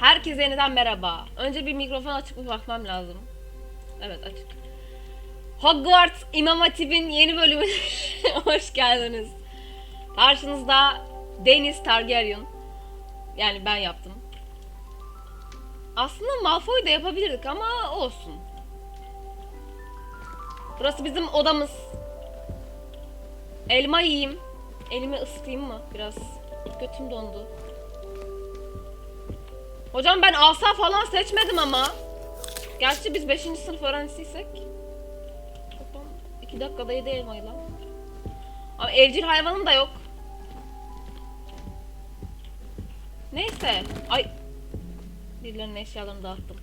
Herkese yeniden merhaba. Önce bir mikrofon açıp bir bakmam lazım. Evet, açık. Hogwarts İmam Hatip'in yeni bölümüne hoş geldiniz. Karşınızda Deniz Targaryen. Yani ben yaptım. Aslında Malfoy da yapabilirdik ama olsun. Burası bizim odamız. Elma yiyeyim. Elimi ısıtayım mı biraz? Götüm dondu. Hocam ben asa falan seçmedim ama. Gerçi biz 5. sınıf öğrencisiysek. 2 dakikada 7 elmayı lan. Ama evcil hayvanım da yok. Neyse. Ay. Birilerinin eşyalarını dağıttım.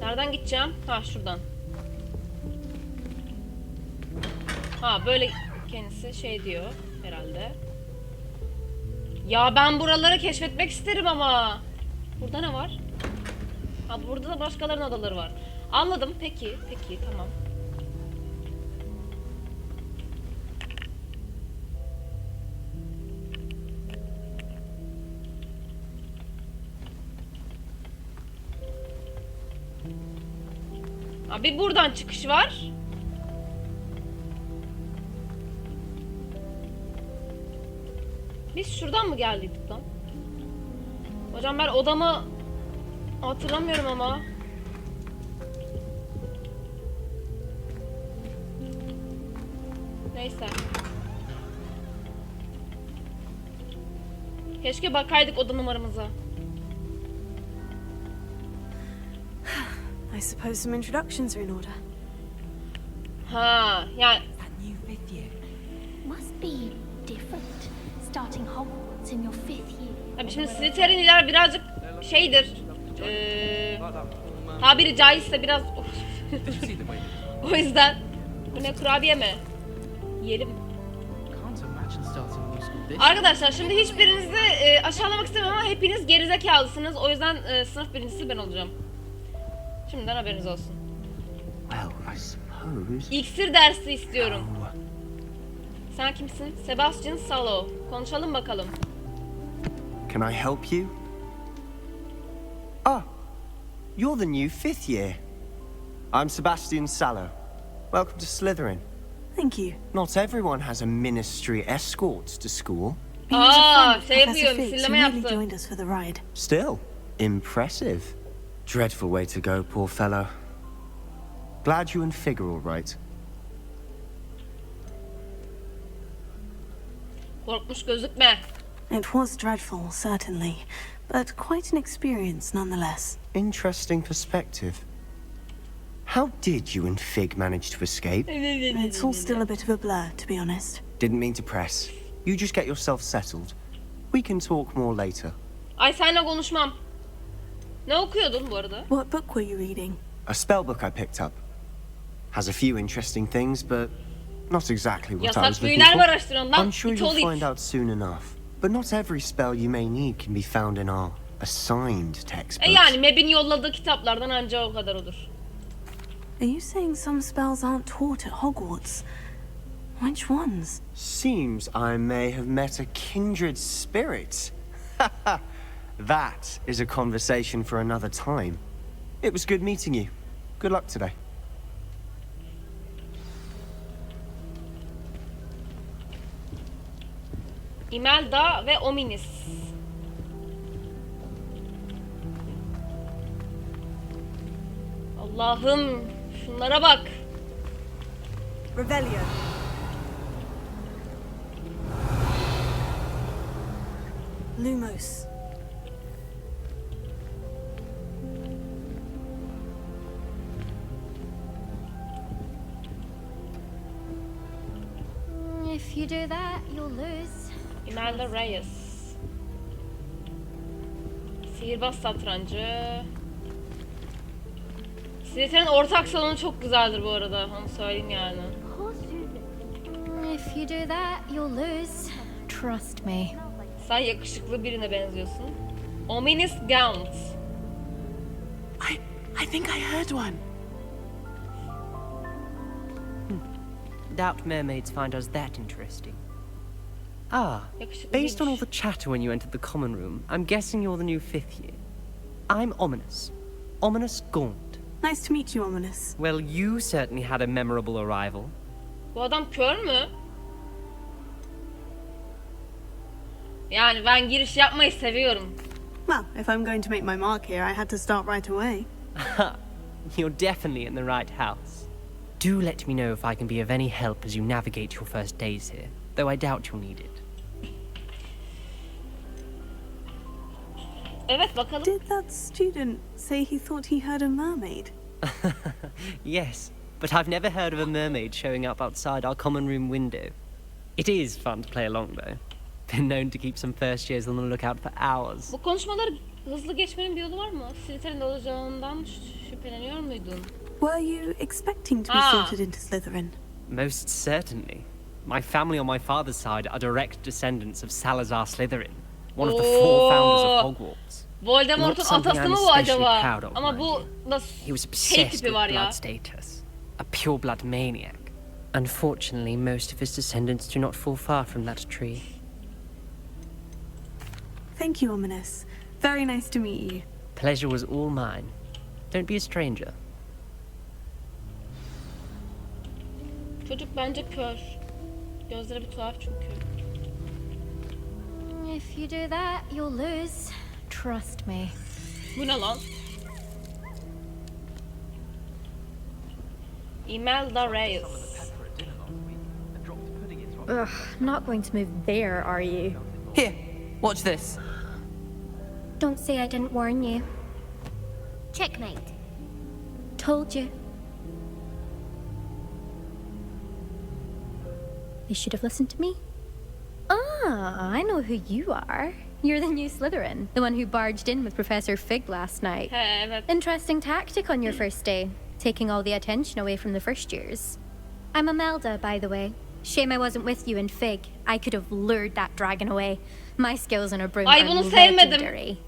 Nereden gideceğim? Ha, şuradan. Ha, böyle kendisi şey diyor herhalde. Ya ben buraları keşfetmek isterim ama. Burada ne var? Ha, burada da başkalarının adaları var. Anladım. Peki tamam. Ha, bir buradan çıkış var. Biz şuradan mı geldiydik lan? Hocam ben odamı hatırlamıyorum ama. Neyse. Keşke bakaydık oda numaramıza. I suppose some introductions are in order. Ha, yani That new fifth year. Must be different. Starting Hogwarts in your 5th year. abi şimdi Slytherin'liler birazcık şeydir. Tabiri caizse biraz Did you see the way they o yüzden bu ne, kurabiye mi? Yiyelim. can't imagine starting a new school this Arkadaşlar şimdi hiçbirinizi aşağılamak istemiyorum ama hepiniz gerizekalısınız. O yüzden sınıf birincisi ben olacağım. Şimdiden haberiniz olsun. Well, I suppose. İksir dersi istiyorum. Oh, Sen kimsin? Sebastian Salo. Konuşalım bakalım. can I help you? Ah, you're the new fifth year. I'm Sebastian Sallow. Welcome to Slytherin. Thank you. Not everyone has a ministry escort to school. He was a Aa, friend of şey Professor yapıyor, Figgs who misilleme really yaptı. joined us for the ride. Still, impressive. Dreadful way to go, poor fellow. Glad you and Fig are all right. Korkmuş gözükme. It was dreadful, certainly, but quite an experience nonetheless. Interesting perspective. How did you and Fig manage to escape? It's all still a bit of a blur, to be honest. Didn't mean to press. You just get yourself settled. We can talk more later. Ay seninle konuşmam. Ne okuyordun bu arada? What book were you reading? A spell book I picked up. Has a few interesting things, but not exactly what I Yasak was looking büyüler mi for. araştırıyorsun lan? I'm sure İt you'll ol it. find out soon enough. But not every spell you may need can be found in our assigned textbooks. Yani Meb'in yolladığı kitaplardan anca o kadar olur. Are you saying some spells aren't taught at Hogwarts? Which ones? Seems I may have met a kindred spirit. That is a conversation for another time. It was good meeting you. Good luck today. Imelda ve Ominis. Allah'ım, şunlara bak. Revelio. Lumos. If you do that, you'll lose. Imelda Reyes. Sihirbaz satrancı. Slytherin ortak salonu çok güzeldir bu arada. Onu söyleyeyim yani. If you do that, you'll lose. Trust me. Sen yakışıklı birine benziyorsun. Ominous Gaunt. I think I heard one. doubt mermaids find us that interesting. Ah, Yakışıklı based on all değilmiş. the chatter when you entered the common room, I'm guessing you're the new 5th year. I'm Ominous. Ominous Gaunt. Nice to meet you, Ominous. Well, you certainly had a memorable arrival. Bu adam kör mü? Yani ben giriş yapmayı seviyorum. Well, if I'm going to make my mark here, I had to start right away. You're definitely in the right house. Do let me know if I can be of any help as you navigate your first days here, though I doubt you'll need it. Evet bakalım. Did that student say he thought he heard a mermaid? Yes, but I've never heard of a mermaid showing up outside our common room window. It is fun to play along, though. Been known to keep some first years on the lookout for hours. Bu konuşmaları hızlı geçmenin bir yolu var mı? Slytherin olacağından şüpheleniyor muydun? Were you expecting to be Ah. sorted into Slytherin? Most certainly. My family on my father's side are direct descendants of Salazar Slytherin, one of the 4 founders of Hogwarts. Voldemort'un Not something atası I'm mı bu especially acaba? proud of, Ama mind bu you. da He was şey obsessed tipi with var ya. blood status, a pure blood maniac. Unfortunately, most of his descendants do not fall far from that tree. Thank you, Ominous. Very nice to meet you. Pleasure was all mine. Don't be a stranger. Çocuk bence kör. Gözleri bir tuhaf çünkü. If you do that, you'll lose. Trust me. Bu ne lan? Imelda Reyes. Ugh, not going to move there, are you? Here, watch this. Don't say I didn't warn you. Checkmate. Told you. You should have listened to me. Ah, I know who you are. You're the new Slytherin, the one who barged in with Professor Fig last night. He evet. Interesting tactic on your first day, taking all the attention away from the first years. I'm Imelda, by the way. Shame I wasn't with you in Fig. I could have lured that dragon away. My skills on a broom Ay, are bunu sevmedim. legendary.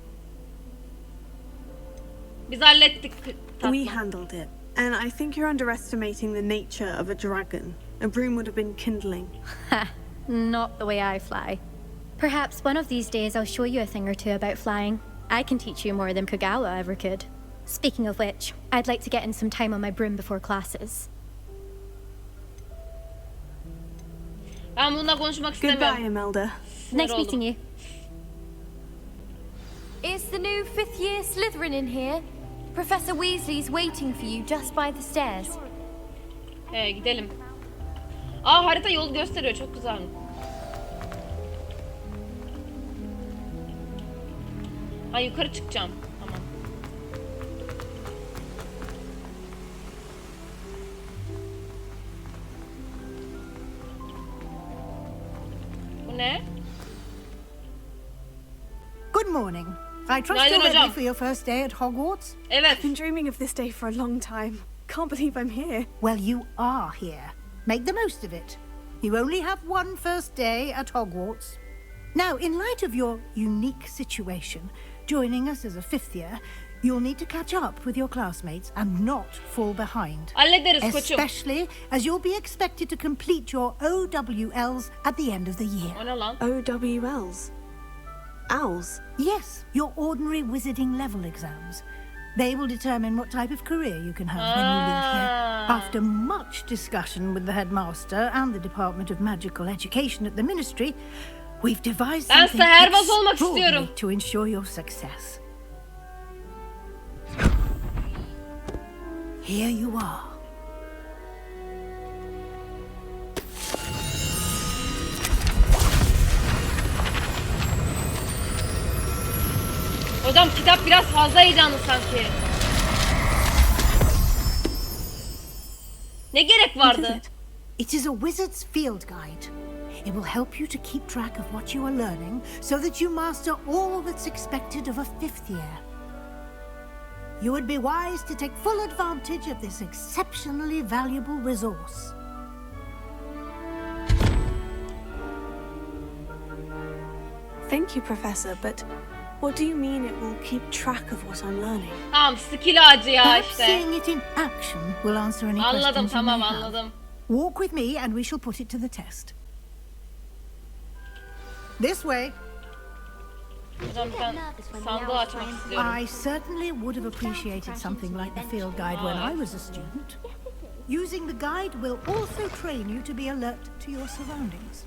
Biz hallettik. We tatlım. handled it. And I think you're underestimating the nature of a dragon. A broom would have been kindling. Ha, not the way I fly. Perhaps one of these days I'll show you a thing or two about flying. I can teach you more than Kogawa ever could. Speaking of which, I'd like to get in some time on my broom before classes. Ben bununla konuşmak Goodbye, istemiyorum. Imelda. Sinir Nice meeting oldum. you. Is the new 5th year Slytherin in here? Professor Weasley's waiting for you just by the stairs. Gidelim. Aa, harita yol gösteriyor. Çok güzel. Ha, yukarı çıkacağım. Tamam. Bu ne? Good morning. I trust Günaydın you're ready hocam. for your first day at Hogwarts. Evet. Been dreaming of this day for a long time. Can't believe I'm here. Well, you are here. Make the most of it. You only have one first day at Hogwarts. Now, in light of your unique situation, joining us as a 5th year, you'll need to catch up with your classmates and not fall behind. Hallederiz koçum. Especially as you'll be expected to complete your OWLs at the end of the year. O ne lan? OWLs. Owls. Yes, your ordinary wizarding level exams. They will determine what type of career you can have when you leave here. After much discussion with the headmaster and the Department of Magical Education at the Ministry, we've devised Ben something seherbaz olmak extraordinary istiyorum. to ensure your success. Here you are. Hocam kitap biraz fazla heyecanlı sanki. Ne gerek What is vardı? it? It is a wizard's field guide. It will help you to keep track of what you are learning so that you master all that's expected of a 5th year. You would be wise to take full advantage of this exceptionally valuable resource. Thank you, Professor, but what do you mean it will keep track of what I'm learning? Tamam, skill ağacı ya Perhaps işte. seeing it in action will answer any Anladım, questions you tamam may have. anladım. Walk with me and we shall put it to the test. This way. Hocam ben sandığı açmak istiyorum. I certainly would have appreciated something like the field guide when I was a student. Using the guide will also train you to be alert to your surroundings.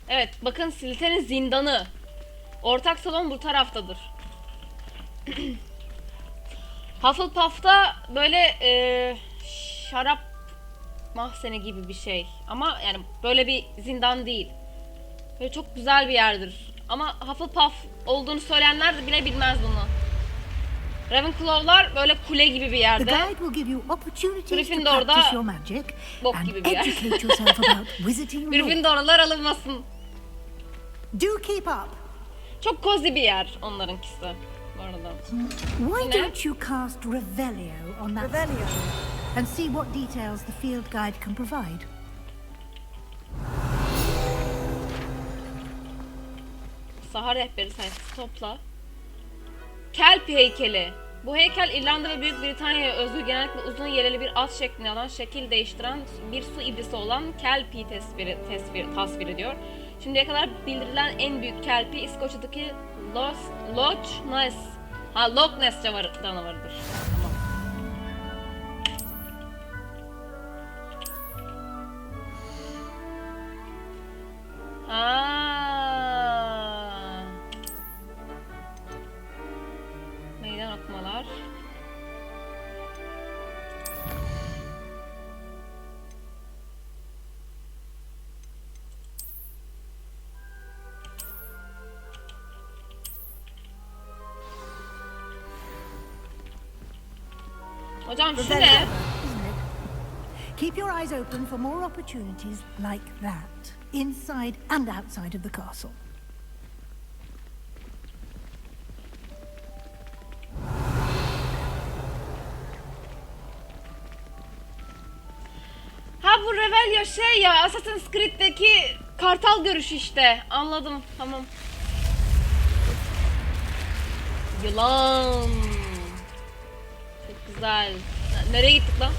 Evet, bakın Slytherin zindanı. Ortak salon bu taraftadır. Hufflepuff'ta böyle şarap mahzeni gibi bir şey. Ama yani böyle bir zindan değil. Böyle çok güzel bir yerdir. Ama Hufflepuff olduğunu söyleyenler bile bilmez bunu. Ravenclaw'lar böyle kule gibi bir yerde. Gryffindor'da bok gibi bir yer. Gryffindor'lar alınmasın. Do keep up. Çok cozy bir yer onlarınkisi bu arada. Why don't you cast Revelio on that and see what details the field guide can provide? Saha rehberi sayfası topla. Kelp heykeli. Bu heykel İrlanda ve Büyük Britanya'ya özgü genellikle uzun yeleli bir at şeklini alan, şekil değiştiren bir su ibrisi olan kelpi tasvir ediyor. Şimdiye kadar bildirilen en büyük kelpi İskoçya'daki Loch Ness canavarıdır. Tamam. Meydan okumalar. Hocam şu ne? Keep your eyes open for more opportunities like that, inside and outside of the castle. Ha bu Revelio şey ya, Assassin's Creed'deki kartal görüşü işte. Anladım, tamam. Yılan. Çok güzel. Nereye gittik lan?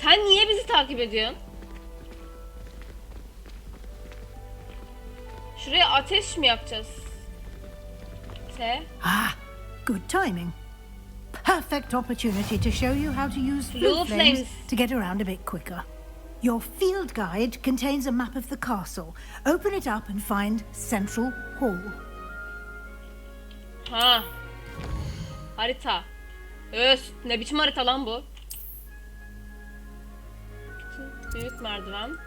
Sen niye bizi takip ediyorsun? Şuraya ateş mi yapacağız? Good timing. Perfect opportunity to show you how to use Blue flames to get around a bit quicker. Your field guide contains a map of the castle. Open it up and find Central Hall. Ha. Harita. Ne biçim harita lan bu? Büyük merdiven.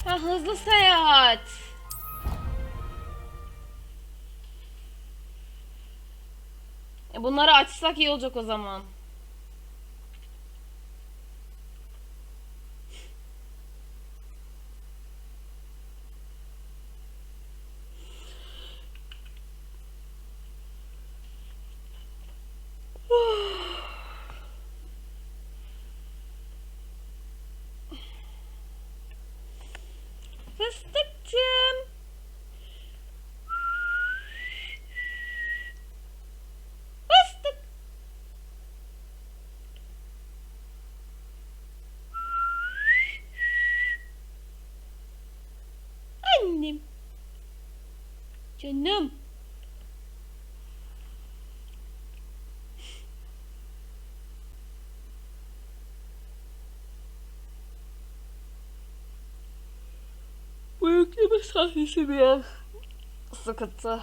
Ha, hızlı seyahat. Bunları açsak iyi olacak o zaman. Fıstıkçım. Fıstık. Annem. Canım. Bu yükleme sahnesi biraz sıkıntı.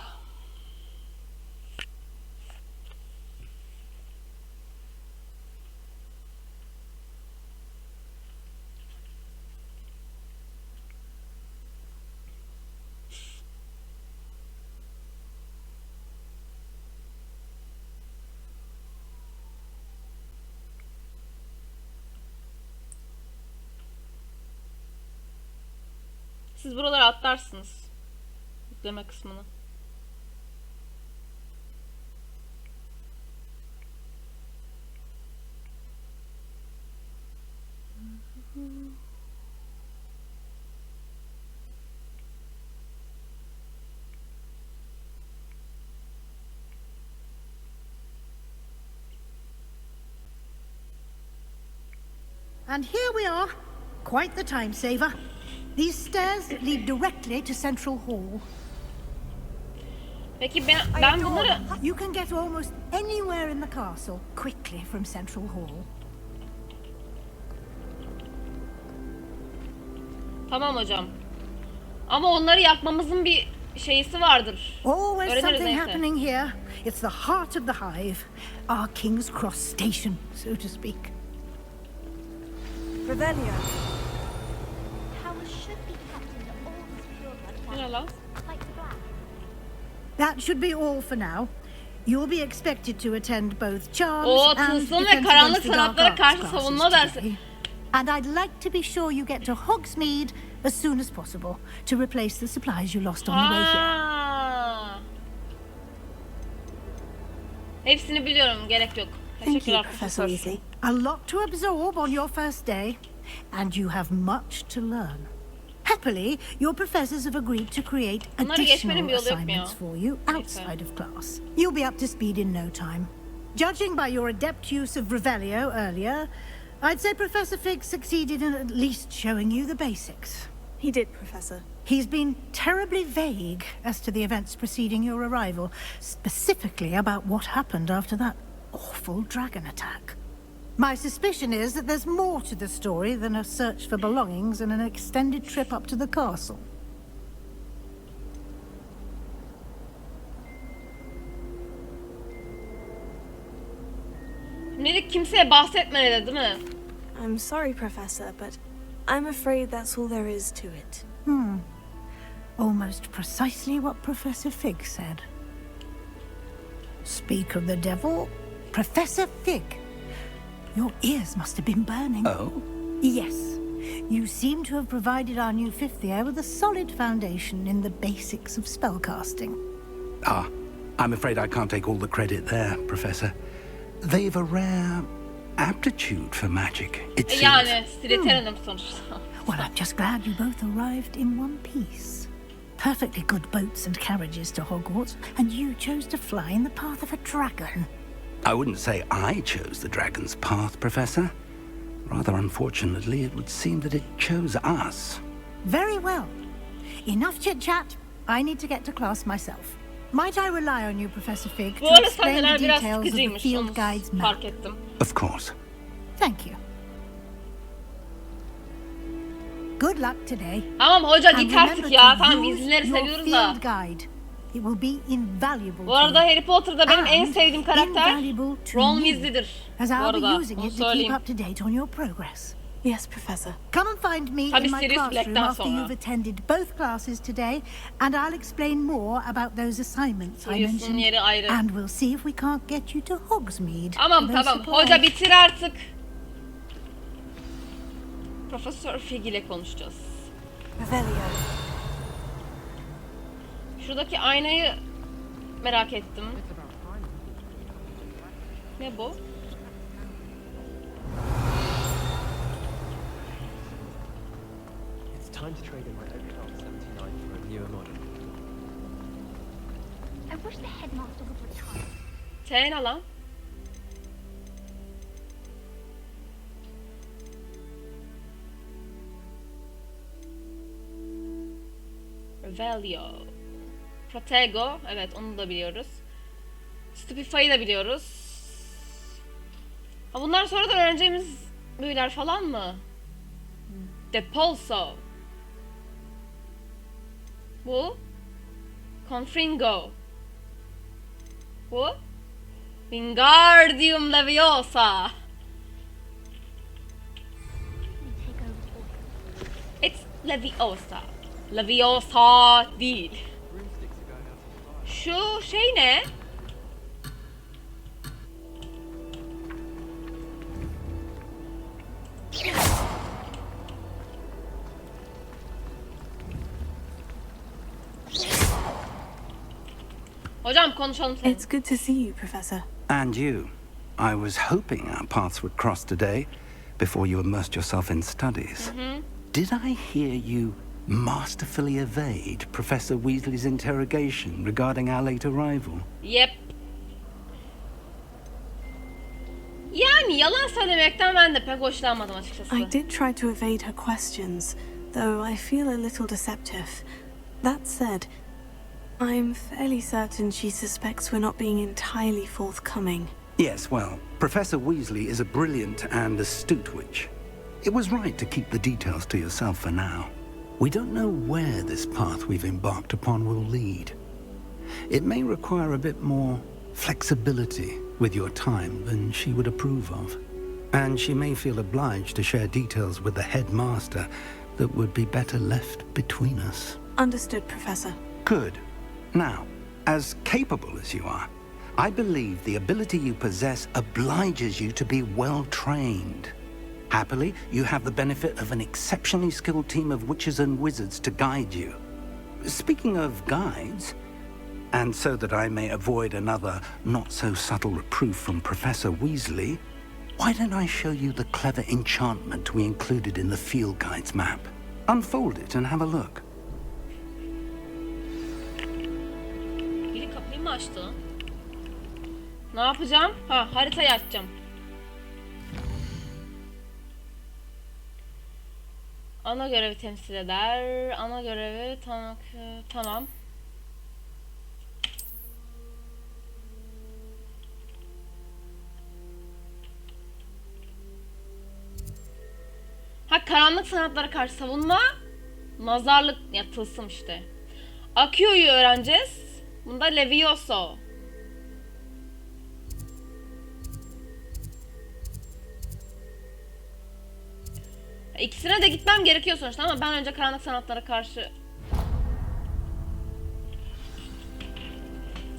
Siz buralara atlarsınız. yükleme kısmını. And here we are. Quite the time saver. These stairs lead directly to Central Hall. Peki ben bunları... You can get almost anywhere in the castle quickly from Central Hall. Tamam hocam. Ama onları yakmamızın bir şeysi vardır. Always Öğreniriz something neyse. happening here. It's the heart of the hive. Our King's Cross station, so to speak. Revelio. Towers should be kept in all the secure blood Ne lan? like the black. That should be all for now. You'll be expected to attend both charms O and tılsım ve defense karanlık against the dark sanatlara arts karşı classes savunma dersi. today. And I'd like to be sure you get to Hogsmeade as soon as possible to replace the supplies you lost on the way here. Ha. Hepsini biliyorum, gerek yok. Thank you, Teşekkürler Professor profesör. Weasley. A lot to absorb on your first day, and you have much to learn. Happily, your professors have agreed to create Bunları geçmenin bir additional yolu yok mu ya? assignments for you outside of class. You'll be up to speed in no time. Judging by your adept use of Revelio earlier, I'd say Professor Fig succeeded in at least showing you the basics. He did, Professor. He's been terribly vague as to the events preceding your arrival, specifically about what happened after that awful dragon attack. My suspicion is that there's more to the story than a search for belongings and an extended trip up to the castle. Şimdilik kimseye bahsetmedi değil mi? I'm sorry, Professor, but I'm afraid that's all there is to it. Almost precisely what Professor Fig said. Speak of the devil, Professor Fig. Your ears must have been burning. Oh? Yes. You seem to have provided our new fifth year with a solid foundation in the basics of spellcasting. Ah, I'm afraid I can't take all the credit there, Professor. They've a rare aptitude for magic, it seems. Yani Slytherin'im sonuçta. Well, I'm just glad you both arrived in one piece. Perfectly good boats and carriages to Hogwarts, and you chose to fly in the path of a dragon. I wouldn't say I chose the dragon's path, Professor. Rather unfortunately, it would seem that it chose us. Very well. Enough chit-chat. I need to get to class myself. Might I rely on you, Professor Fig, Bu to arada explain the sahneler biraz details of the sıkıcıymış. field Onu guide's map? fark ettim. Of course. Thank you. Good luck today. Tamam hoca And git remember artık ya. to Tamam use izleri your seviyoruz da. field guide. It will be invaluable Bu arada to you. Harry Potter'da benim en And sevdiğim karakter invaluable to Ron me, Weasley'dir. as Bu I'll be arada using onu it to keep söyleyeyim. up to date on your progress. Yes, Professor. Come and find me Tabii in my Sirius classroom Black'ten after sonra. you've attended both classes today, and I'll explain more about those assignments I Sirius'un mentioned. yeri ayrı. And we'll see if we can't get you to Hogsmeade. Tamam for those tamam. supplies. Hoca bitir artık. Profesör Fig ile konuşacağız. Revelio. Şuradaki aynayı merak ettim. Ne bu? It's time to trade in my Ekran 79 for a newer model. I wish the headmaster would retire. T ne lan? Revelio. Protego. Evet onu da biliyoruz. Stupefy'ı da biliyoruz. Ha bunlar sonradan öğreneceğimiz büyüler falan mı? Depulso. Bu. Confringo. Bu. Wingardium Leviosa. It's Leviosa. Leviosa değil. Şu şey ne? Hocam konuşalım seninle. It's good to see you, Professor. And you. I was hoping our paths would cross today before you immersed yourself in studies. Did I hear you masterfully evade Professor Weasley's interrogation regarding our late arrival? Yep. Yani yalan söylemekten ben de pek hoşlanmadım açıkçası. I did try to evade her questions, though I feel a little deceptive. That said, I'm fairly certain she suspects we're not being entirely forthcoming. Yes, well, Professor Weasley is a brilliant and astute witch. It was right to keep the details to yourself for now. We don't know where this path we've embarked upon will lead. It may require a bit more flexibility with your time than she would approve of. And she may feel obliged to share details with the headmaster that would be better left between us. Understood, Professor. Good. Now, as capable as you are, I believe the ability you possess obliges you to be well trained. Happily, you have the benefit of an exceptionally skilled team of witches and wizards to guide you. Speaking of guides, and so that I may avoid another not-so-subtle reproof from Professor Weasley, why don't I show you the clever enchantment we included in the field guide's map? Unfold it and have a look. Biri kapıyı mı açtı lan? Ne yapacağım? Ha, haritayı açacağım. Ana görevi temsil eder. Ana görevi tamam. Ha, karanlık sanatlara karşı savunma. Nazarlık ya, tılsım işte. Akio'yu öğreneceğiz. Bunda Levioso. İkisine de gitmem gerekiyor sonuçta ama ben önce karanlık sanatlara karşı...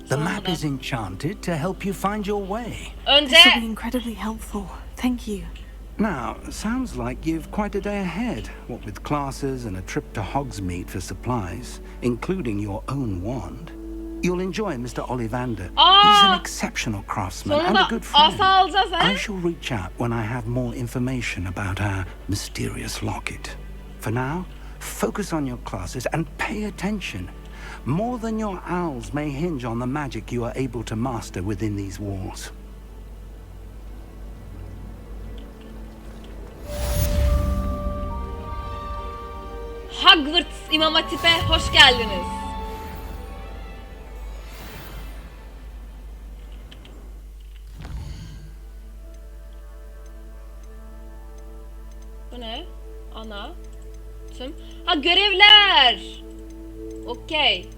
The map is enchanted to help you find your way. Önce... This will be incredibly helpful. Thank you. Now, sounds like you've quite a day ahead, what with classes and a trip to Hogsmeade for supplies, including your own wand. You'll enjoy Mr. Ollivander. He's an exceptional craftsman and a good friend. I shall reach out when I have more information about our mysterious locket. For now, focus on your classes and pay attention. More than your owls may hinge on the magic you are able to master within these walls. Hogwarts İmam Hatip'e hoş geldiniz. Bu ne? Ana. Tüm. Ha, görevler. Okey.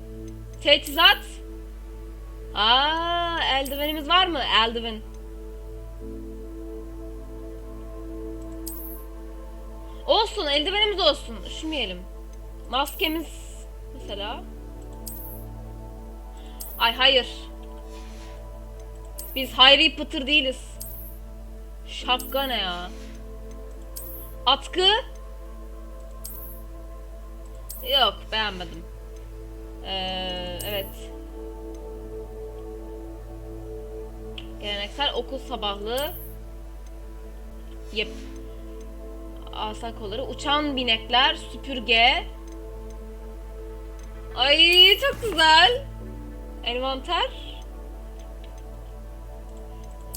Teçhizat. Aa, eldivenimiz var mı? Eldiven. Olsun, eldivenimiz olsun. Üşümeyelim. Maskemiz mesela. Ay hayır. Biz Harry Potter değiliz. Şapka ne ya? Atkı. Yok, beğenmedim. Evet. Geleneksel okul sabahlığı. Yep. Asa kolları, uçan binekler, süpürge. Ay çok güzel. Envanter.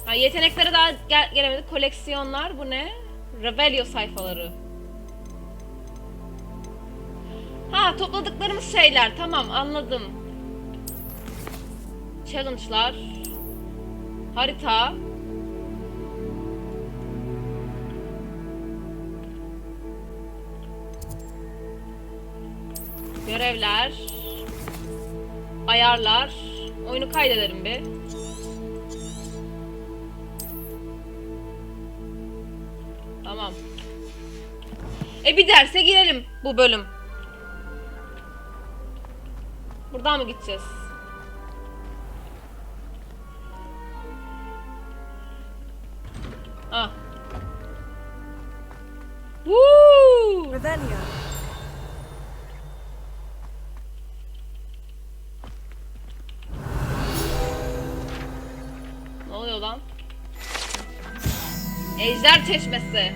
Ha, yeteneklere daha gelemedik. Koleksiyonlar, bu ne? Revelio sayfaları. Ha, topladıklarımız şeyler. Tamam, anladım. Challenge'lar. Harita. Görevler. Ayarlar. Oyunu kaydedelim bir. Tamam. Bir derse girelim bu bölüm. Buradan mı gideceğiz? Ah. Woo! Revelio. oluyor lan? Ejder çeşmesi.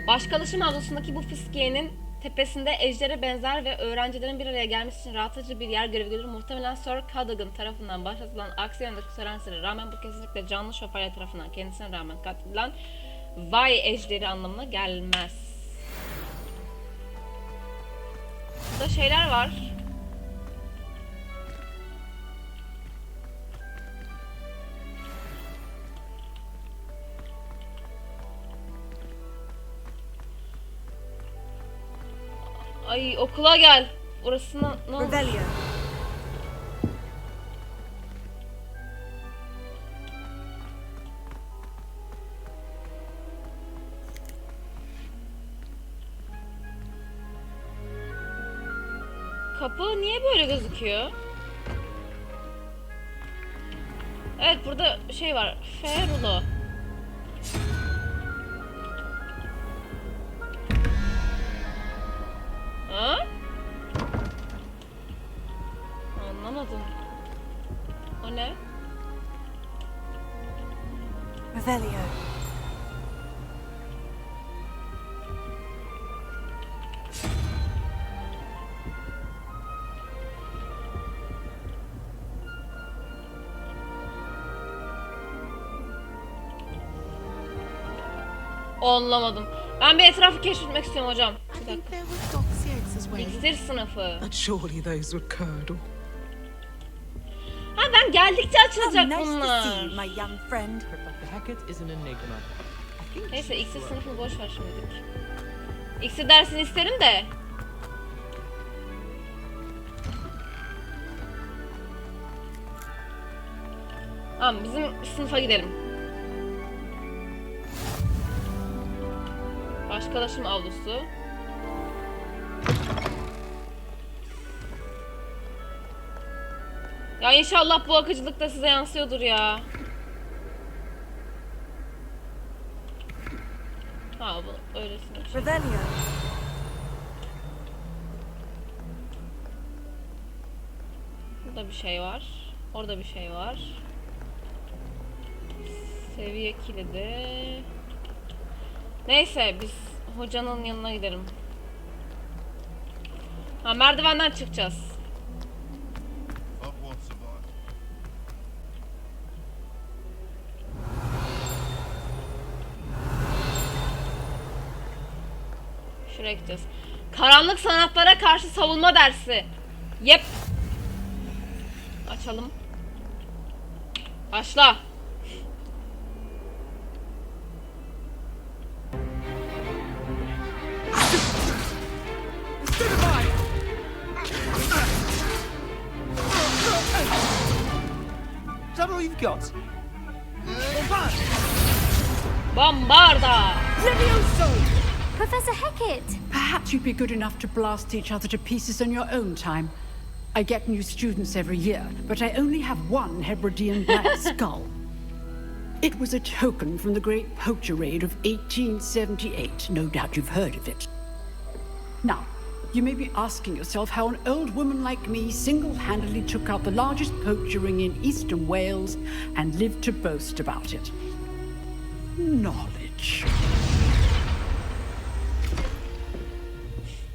Başkalaşım avlusundaki bu fıskiyenin tepesinde ejdere benzer ve öğrencilerin bir araya gelmesi için rahatlatıcı bir yer görevi görür. Muhtemelen Sir Cadogan tarafından başlatılan aksi yöndeki söylentileri rağmen bu kesinlikle canlı şövalye tarafından kendisine rağmen katledilen vay ejderi anlamına gelmez. Burada şeyler var. Ay okula gel. Orası ne oldu? Kapı niye böyle gözüküyor? Evet burada şey var. Ferulo. Ha? Anlamadım. O ne? Revelio. Anlamadım. Ben bir etrafı keşfetmek istiyorum hocam. Bir dakika. İksir sınıfı. But surely those were curdle. Ha ben geldikçe açılacak bunlar. my young friend. Professor Hackett is an enigma. Neyse iksir sınıfını boş ver şimdilik. İksir dersini isterim de. Tamam bizim sınıfa gidelim. Başkalaşım avlusu. Ya inşallah bu akıcılık da size yansıyordur ya. Ha bu öylesine bir şey. Revelio. Burada bir şey var. Orada bir şey var. Seviye kilidi. Neyse biz hocanın yanına gidelim. Ha merdivenden çıkacağız. Şuraya gideceğiz. Karanlık sanatlara karşı savunma dersi. Yep. Açalım. Başla. Is that all you've got? Bombarda. Professor Hackett! Perhaps you'd be good enough to blast each other to pieces in your own time. I get new students every year, but I only have one Hebridean black skull. It was a token from the Great Poacher Raid of 1878. No doubt you've heard of it. Now, you may be asking yourself how an old woman like me single-handedly took out the largest poacher ring in eastern Wales and lived to boast about it. Knowledge.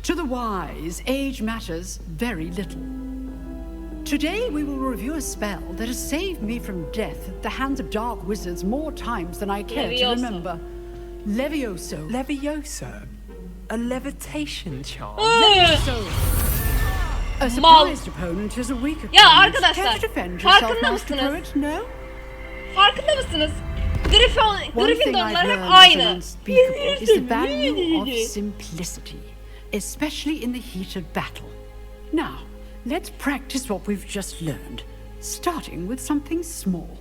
To the wise, age matters very little. Today we will review a spell that has saved me from death at the hands of dark wizards more times than I care to remember. Levioso. Levioso? A levitation charm? Levioso. A surprised opponent is a weak opponent. Ya arkadaşlar, Care to defend yourself, farkında Master mısınız? Poet? No? Farkında mısınız? Gryffindor'lar hep As aynı. unspeakable is the value of simplicity, especially in the heat of battle. Now, let's practice what we've just learned, starting with something small.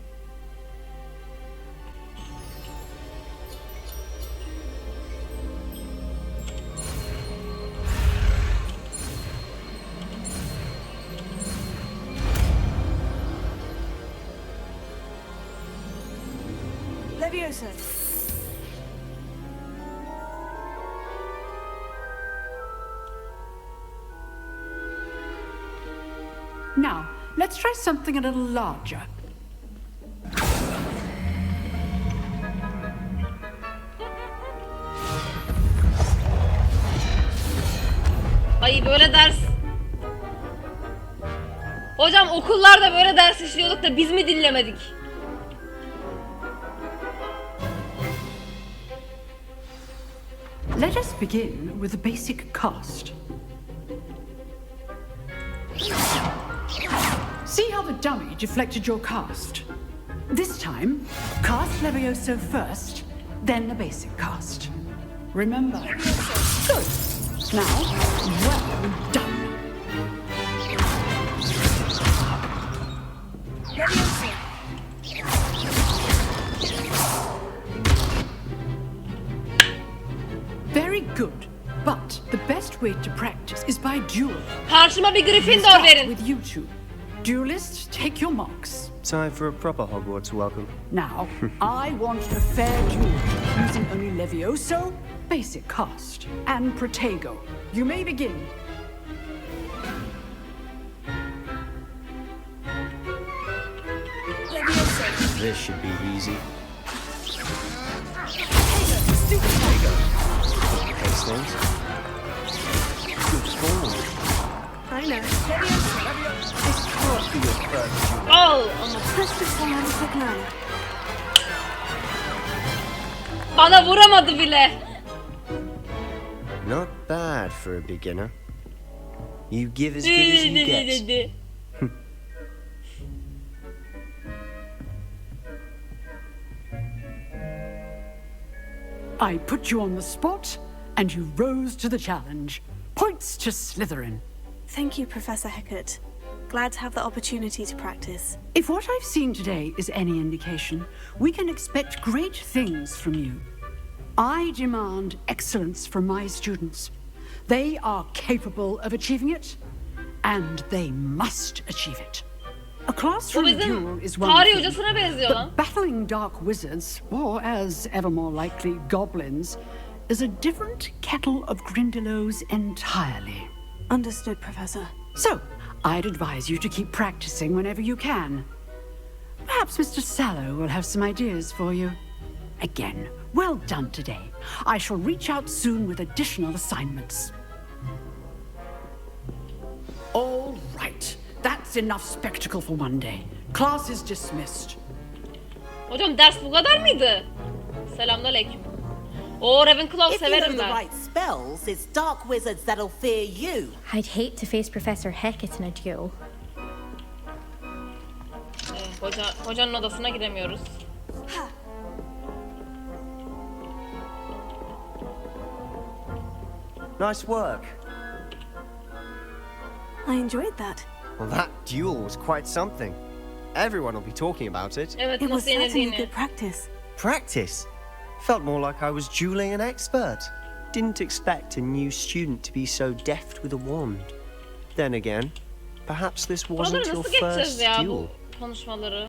Leviosa. Now, let's try something a little larger. Ay böyle ders. Hocam okullarda böyle ders işliyorduk da biz mi dinlemedik? Let us begin with the basic cast. See how the dummy deflected your cast? This time, cast Levioso first, then the basic cast. Remember. Good. Now, well done. Very good. But the best way to practice is by duel. Karşıma bir Gryffindor Start verin. with you two. Duelists, take your marks. Time for a proper Hogwarts welcome. Now, I want a fair duel using only Levioso, basic cast, and Protego. You may begin. This should be easy. Case names. Good form. I know. This can't be your first duel. Al ama Let's just say I'm a quick learner. bana vuramadı bile. Not bad for a beginner. You give as good as you get. I put you on the spot, and you rose to the challenge. Points to Slytherin. Thank you, Professor Hecat. Glad to have the opportunity to practice. If what I've seen today is any indication, we can expect great things from you. I demand excellence from my students. They are capable of achieving it, and they must achieve it. A Bu classroom duel bizim is one tarih thing, hocasına benziyor lan. but battling dark wizards, or as ever more likely, goblins, is a different kettle of Grindylows entirely. Understood, Professor. So, I'd advise you to keep practicing whenever you can. Perhaps Mr. Sallow will have some ideas for you. Again, well done today. I shall reach out soon with additional assignments. All right. That's enough spectacle for one day. Class is dismissed. Hocam ders bu kadar mıydı? Selamünaleyküm. Oo Ravenclaw If you know severim the ben. right spells, it's dark wizards that'll fear you. I'd hate to face Professor Hecat in a duel. Hocanın odasına giremiyoruz. Nice work. I enjoyed that. Well, that duel was quite something. Everyone will be talking about it. Evet It was nasıl certainly yenildiğini. good practice. Practice? Felt more like I was dueling an expert. Didn't expect a new student to be so deft with a wand. Then again, perhaps this wasn't Buraları your nasıl geçeceğiz first ya duel. bu konuşmaları?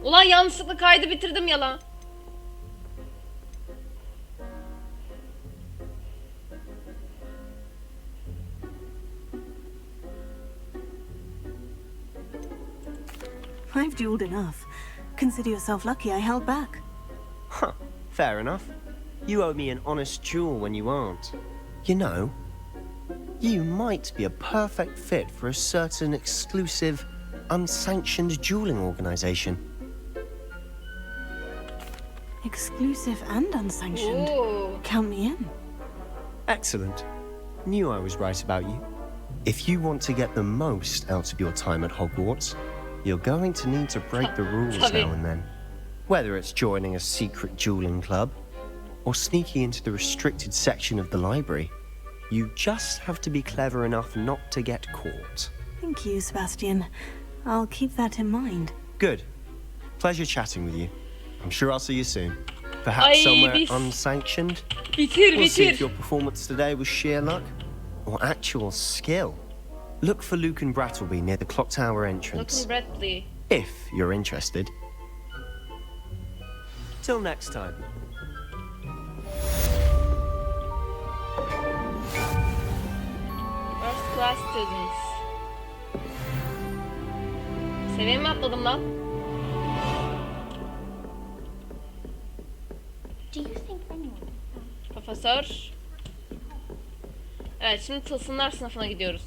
Ulan yanlışlıkla kaydı bitirdim ya lan. I've dueled enough. Consider yourself lucky I held back. Huh, fair enough. You owe me an honest duel when you aren't. You know, you might be a perfect fit for a certain exclusive, unsanctioned dueling organization. Exclusive and unsanctioned. Oo. Count me in. Excellent. Knew I was right about you. If you want to get the most out of your time at Hogwarts, you're going to need to break the rules now and then. Whether it's joining a secret dueling club or sneaking into the restricted section of the library, you just have to be clever enough not to get caught. Thank you, Sebastian. I'll keep that in mind. Good. Pleasure chatting with you. I'm sure I'll see you soon. Perhaps Ay, somewhere biz- unsanctioned. Bitir We'll see if bitir. your performance today was sheer luck or actual skill. Look for Luke and Brattleby near the clock tower entrance. Bakın Bradley. If you're interested. Till next time. First class students. Seviye mi atladım lan? Do you think anyone? Profesör. Evet, şimdi tılsımlar sınıfına gidiyoruz.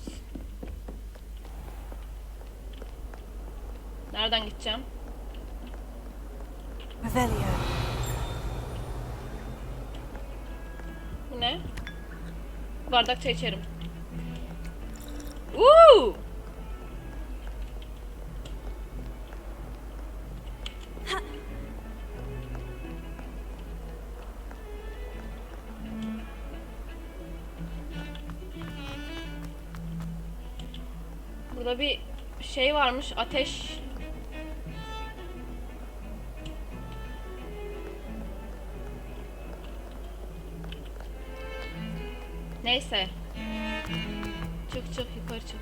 Nereden gideceğim? Revelio. Bu ne? Bardak çay içerim. Uuu! Burada bir şey varmış, ateş. Neyse. Çık yukarı çık.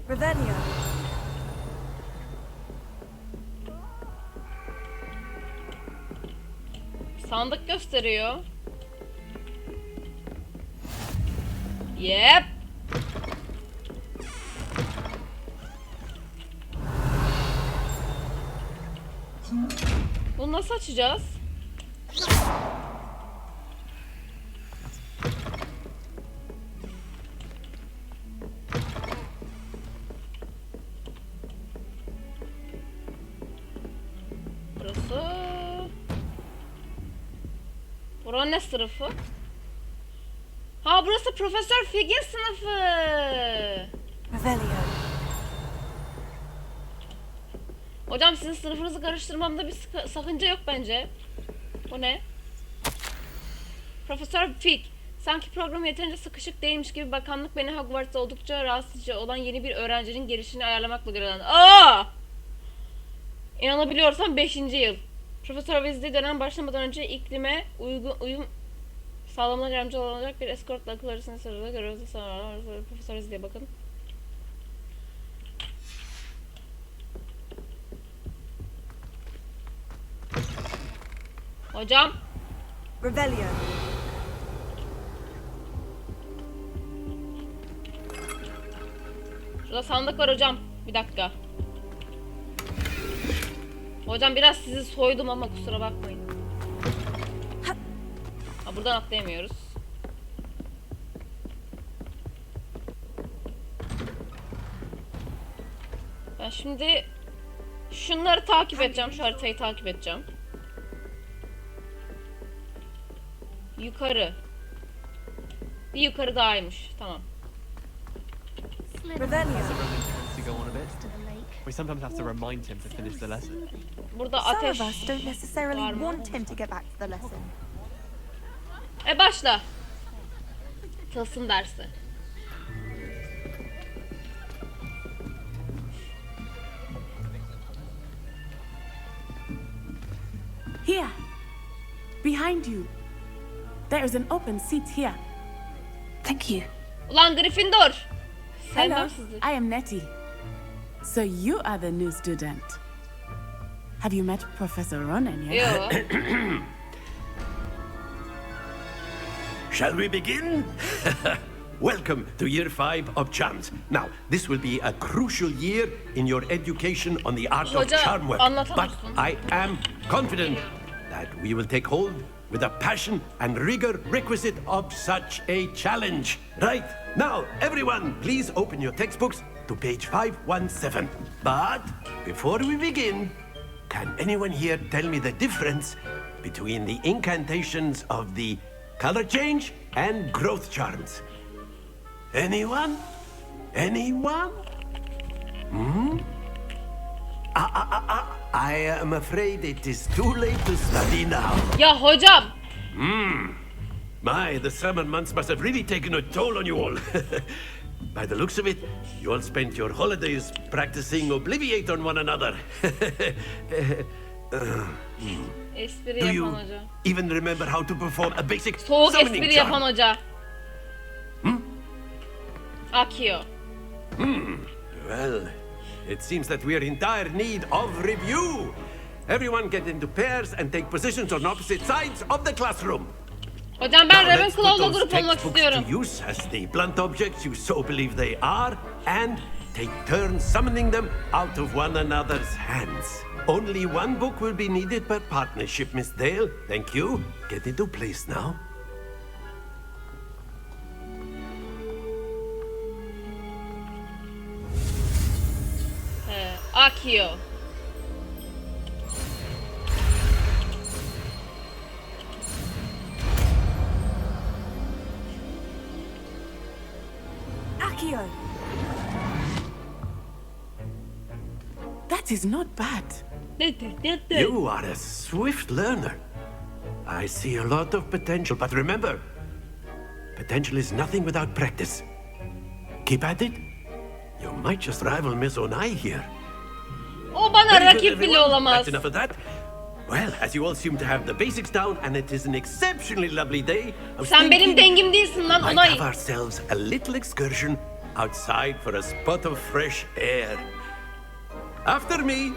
Revelio. Sandık gösteriyor. Yep. Bunu nasıl açacağız? Burası. Buranın ne sınıfı? Ha, burası Profesör Fig'in sınıfı. Revelio. Hocam, sizin sınıfınızı karıştırmamda bir sakınca yok bence. Bu ne? Profesör Fig. Sanki program yeterince sıkışık değilmiş gibi bakanlık beni Hogwarts'ta oldukça rahatsızca olan yeni bir öğrencinin gelişini ayarlamakla görevlendirdi. Aa! İnanabiliyorsam 5. yıl. Profesör Weasley dönem başlamadan önce iklime uyum sağlamına yardımcı olacak bir eskortla akıl arasında sırada görevli sanırlar. Profesör Weasley'e bakın. Hocam. Revelio. Şurada sandık var hocam. Bir dakika. Hocam, biraz sizi soydum ama kusura bakmayın. Ha, buradan atlayamıyoruz. Ben şimdi şunları takip edeceğim. Şu haritayı takip edeceğim. Yukarı. Bir yukarı dahaymış. Tamam. Revelio. To go on a bit. We sometimes have to remind him to finish the lesson. Burada Some ateş of us don't necessarily var mı? want him to get back to the lesson. Başla. Tılsım dersi. Here, behind you. There is an open seat here. Thank you. Ulan Gryffindor. Hello, Sevmem sizi. I am Nettie. So you are the new student. Have you met Professor Ronan yet? Yo. Shall we begin? Welcome to year 5 of charms. Now, this will be a crucial year in your education on the art of Hoca, charm work. anlatamazsın. But I am confident that we will take hold with the passion and rigor requisite of such a challenge. Right, now, everyone, please open your textbooks to page 517. But before we begin, can anyone here tell me the difference between the incantations of the color change and growth charms? Anyone? Anyone? I am afraid it is too late to study now. Ya hocam. My, the summer months must have really taken a toll on you all. By the looks of it, you all spent your holidays practicing Obliviate on one another. Espri Do yapan you hoca. even remember how to perform a basic Soğuk summoning espri charm? yapan hoca. Akio. Well, it seems that we are in dire need of review. Everyone get into pairs and take positions on opposite sides of the classroom. Hocam ben Now let's put Ravenclaw'la those grup olmak textbooks istiyorum. to use as the blunt objects you so believe they are, and take turns summoning them out of one another's hands. Only one book will be needed per partnership, Miss Dale. Thank you. Get into place now. Akio. Akio! That is not bad. You are a swift learner. I see a lot of potential, but remember, potential is nothing without practice. Keep at it. You might just rival Miss Onai here. O bana Very good, rakip bile everyone. olamaz. That's enough of that. Well, as you all seem to have the basics down, and it is an exceptionally lovely day, I was Sen benim thinking dengim değilsin lan might Onay. have ourselves a little excursion outside for a spot of fresh air. After me.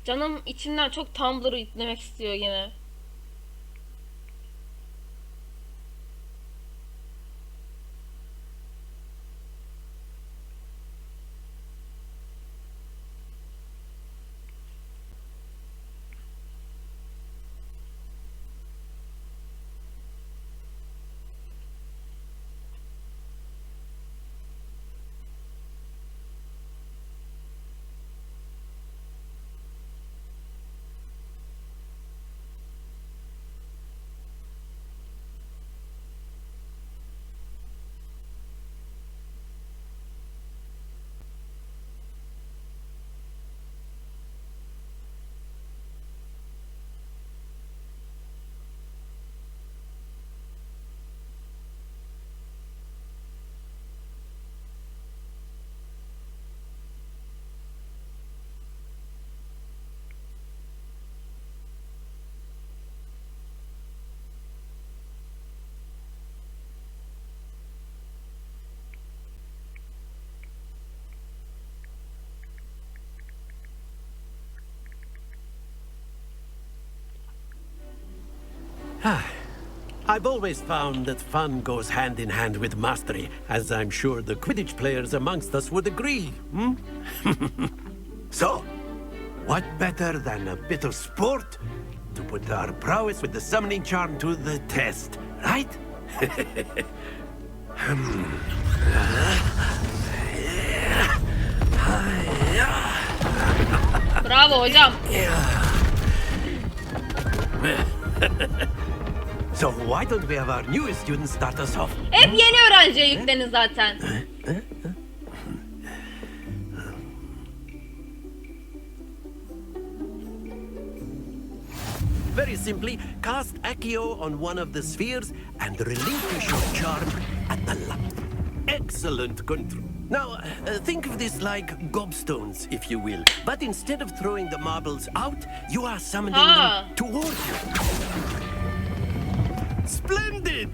Canım içimden çok Tumblr'ı itlemek istiyor yine. I've always found that fun goes hand in hand with mastery, as I'm sure the Quidditch players amongst us would agree. So, what better than a bit of sport to put our prowess with the summoning charm to the test, right? Bravo hocam. So why don't we have our newest student start us off? Hep yeni öğrenciye yüklenin zaten. Very simply, cast Accio on one of the spheres and relinquish your charm at the last. Excellent control. Now, think of this like gobstones, if you will. But instead of throwing the marbles out, you are summoning them toward you. Splendid!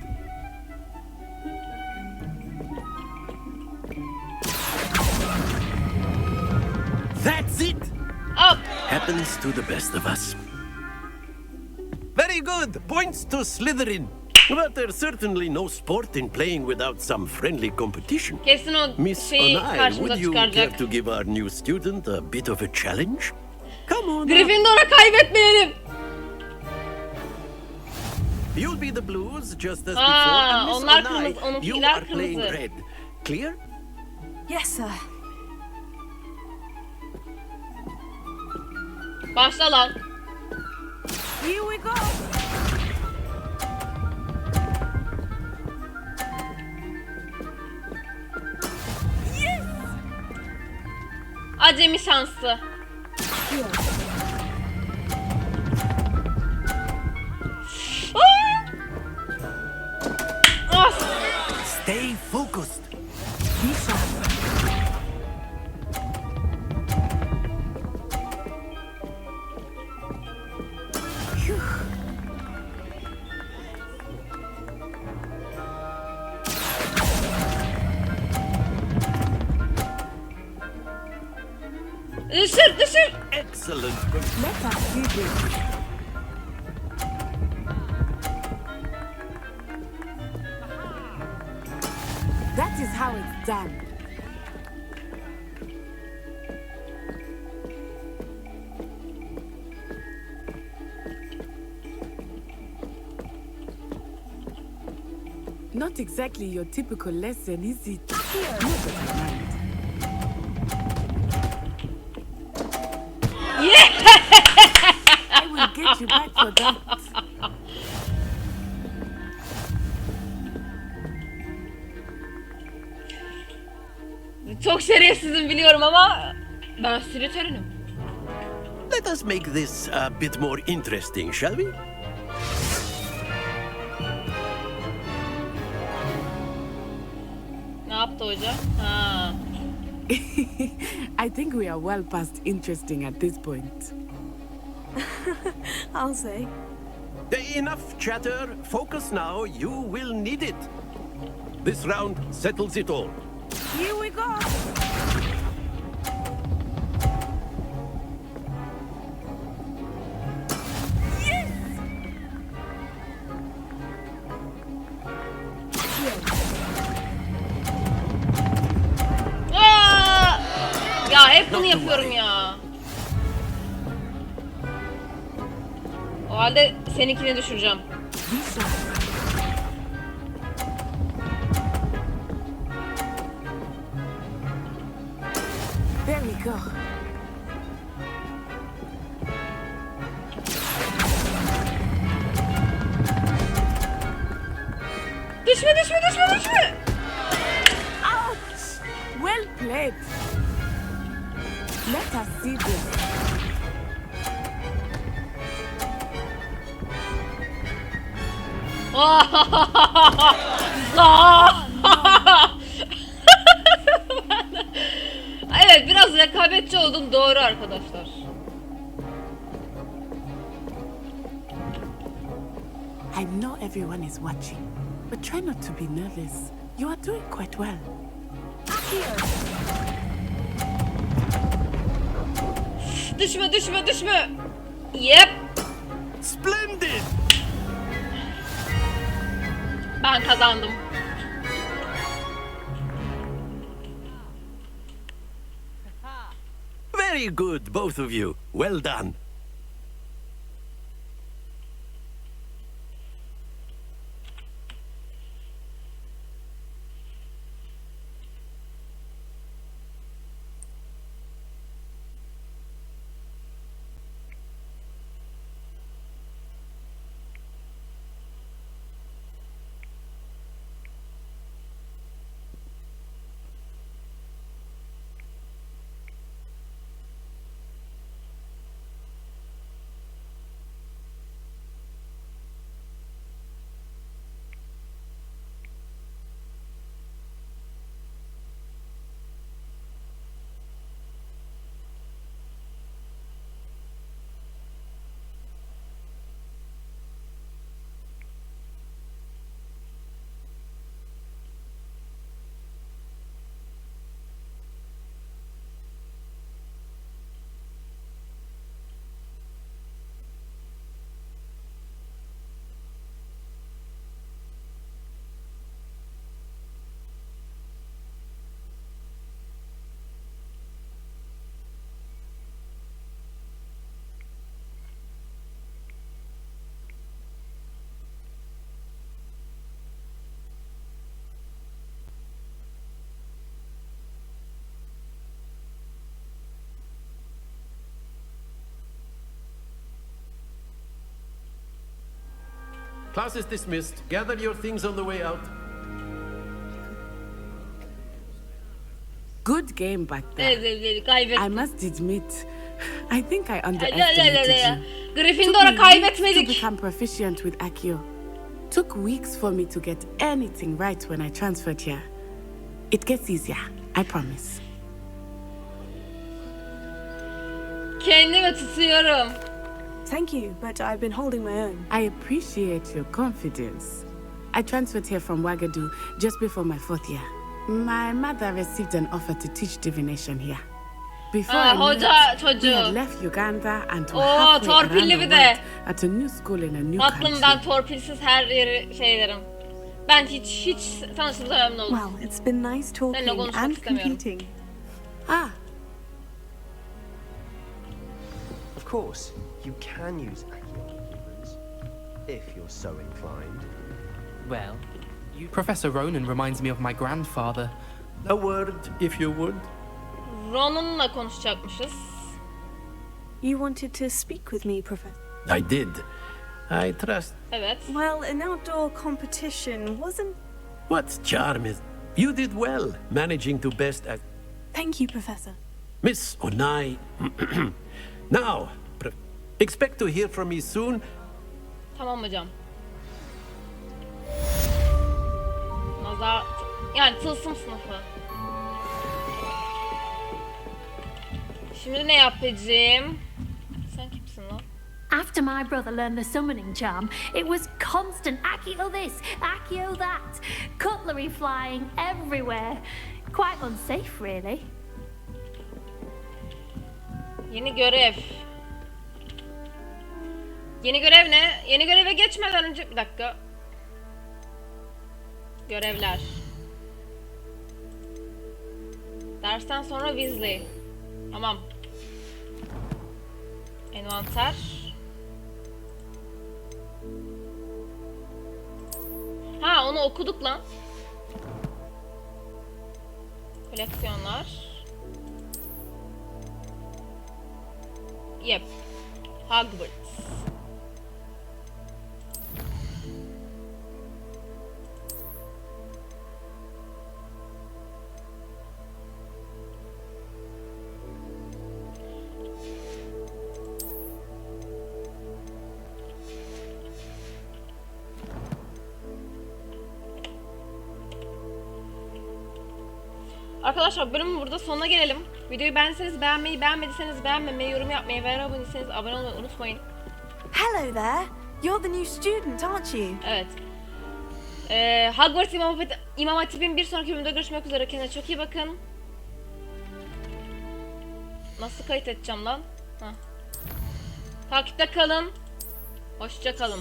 That's it! Up! Happens to the best of us. Very good! Points to Slytherin. But there's certainly no sport in playing without some friendly competition. Kesin o Miss şeyi Onai, karşımıza would you care çıkaracak. to give our new student a bit of a challenge? Come on. Gryffindor'a kaybetmeyelim. You'll be the blues just as before. Aa, And Miss onlar Onai, kırmızı, onunkiler you are playing kırmızı. red. Clear? Yes, sir. Başla lan. Here we go. acemi şansı. Stay focused. Düşür, düşür. Excellent. Let us see this. That is how it's done. Not exactly your typical lesson, is it? I will get you back for that. Çok şerefsizim biliyorum ama ben spiritörünüm. Let us make this a bit more interesting, shall we? Ne yaptı hoca? Ha. I think we are well past interesting at this point. I'll say. Enough chatter. Focus now. You will need it. This round settles it all. Here we go. Aa! Ya hep bunu yapıyorum ya. O halde seninkini düşüreceğim. There we go. Düşme, düşme, düşme, düşme. Ouch! Well played. Let us see this. Evet, biraz rekabetçi oldum, doğru arkadaşlar. I know everyone is watching, but try not to be nervous. You are doing quite well. Düşme, düşme, düşme. Yep. Splendid. Ben kazandım. Very good, both of you. Well done. Class is dismissed. Gather your things on the way out. good game back there. Kaybettik. I must admit, I think I underestimated you. Gryffindor'a To kaybetmedik. become proficient with Accio. Took weeks for me to get anything right when I transferred here. It gets easier, I promise. Kendimi tutuyorum. Thank you, but I've been holding my own. I appreciate your confidence. I transferred here from Wagadu just before my 4th year. My mother received an offer to teach divination here. Before I knew hoca it, we çocuğu. had left Uganda and were Oo, halfway around torpilli the bir world de. at a new school in a new Tatlım ben country. torpilsiz her yeri şey derim. Ben hiç tanıştığımıza memnun oldum. Well, it's been nice talking konuşmak and istemiyorum. competing. Ah, Of course, you can use humans if you're so inclined. Well, Professor Ronan reminds me of my grandfather. A word, if you would. Ronan'la konuşacakmışız. You wanted to speak with me, Professor? I did. I trust. Evet. Well, an outdoor competition wasn't... What charm is... You did well, managing to best at... Thank you, Professor. Miss Onai... Now, expect to hear from me soon. Tamam hocam. Nazar... Yani tılsım sınıfı. Şimdi ne yapacağım? Sen kimsin lan? After my brother learned the summoning charm, it was constant Accio this, Accio that, cutlery flying everywhere. Quite unsafe, really. Yeni görev. Yeni görev ne? Yeni göreve geçmeden önce... Bir dakika. Görevler. Dersten sonra Weasley. Tamam. Envanter. Ha, onu okuduk lan. Koleksiyonlar. Yep. HOGWARTS. Arkadaşlar bölümün burada sonuna gelelim. Videoyu beğendiyseniz beğenmeyi, beğenmediyseniz beğenmemeyi, yorum yapmayı ve abone değilseniz abone olmayı unutmayın. Hello there. You're the new student, aren't you? Evet. Hogwarts İmam Hatip'in bir sonraki bölümde görüşmek üzere. Kendinize çok iyi bakın. Nasıl kayıt edeceğim lan? Heh. Takipte kalın. Hoşça kalın.